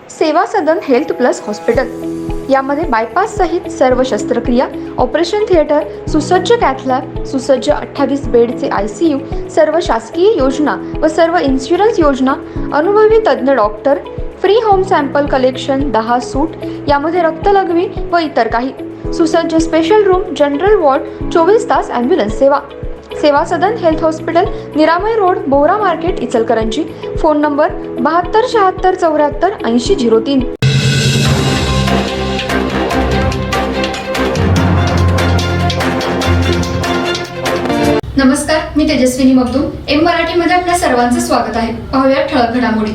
सेवा Sadan health plus hospital यामध्ये bypass सहित सर्व शस्त्रक्रिया, ऑपरेशन थिएटर, सुसज्ज कॅथ लॅब, सुसज्ज 28 बेडचे ICU, सर्व शासकीय योजना व सर्व इन्शुरन्स योजना, अनुभवी तज्ञ doctor, free home sample collection, 10 सूट, यामध्ये रक्तलघवी व इतर काही, सुसज्ज स्पेशल रूम, जनरल वॉर्ड, 24 तास ॲम्ब्युलन्स सेवा. Seva Sadan health hospital, Niramay road, Bora market, Ichalkaranji. Phone number 72 76 74 80 03. नमस्कार, मी तेजस्विनी मगदूम. एम मराठीमध्ये आपल्या सर्वांचं स्वागत आहे. पाहूया ठळक घडामोडी.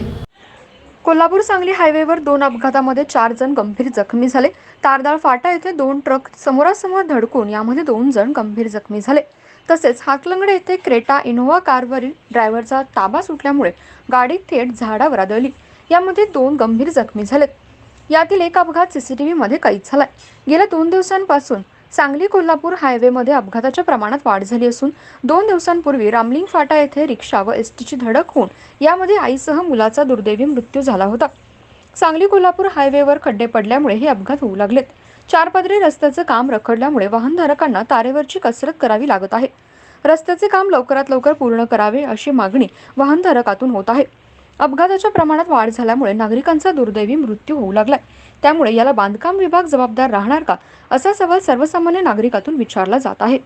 कोल्हापूर सांगली हायवेवर 2 अपघातामध्ये 4 जण गंभीर जखमी झाले. तारदाळ फाटा येथे 2 ट्रक समोरासमोर धडकून यामध्ये 2 जण गंभीर जखमी झाले. तसेच हातलंगडे येथे क्रेटा इनोव्हा कारवरील ड्रायव्हरचा ताबा सुटल्यामुळे गाडी थेट झाडावर आदळली. यामध्ये 2 गंभीर जखमी झालेत. यातील एक अपघात CCTV मध्ये कैद झालाय. गेल्या 2 दिवसांपासून सांगली कोल्हापूर हायवेमध्ये अपघाताच्या प्रमाणात वाढ झाली असून 2 दिवसांपूर्वी रामलिंग फाटा येथे रिक्षा व STची धडक होऊन यामध्ये आईसह मुलाचा दुर्दैवी मृत्यू झाला होता. सांगली कोल्हापूर हायवेवर खड्डे पडल्यामुळे हे अपघात होऊ लागलेत. 4 पदरी रस्त्याचे काम रखडल्यामुळे वाहनधारकांना तारेवरची कसरत करावी लागत आहे. रस्त्याचे काम लवकरात लवकर पूर्ण करावे अशी मागणी वाहनधारकातून होत आहे. अपघाताच्या प्रमाणात वाढ झाल्यामुळे नागरिकांचा दुर्दैवी मृत्यू होऊ लागलाय. त्यामुळे याला बांधकाम विभाग जबाबदार राहणार का, असा सवाल सर्वसामान्य नागरिकातून विचारला जात आहे.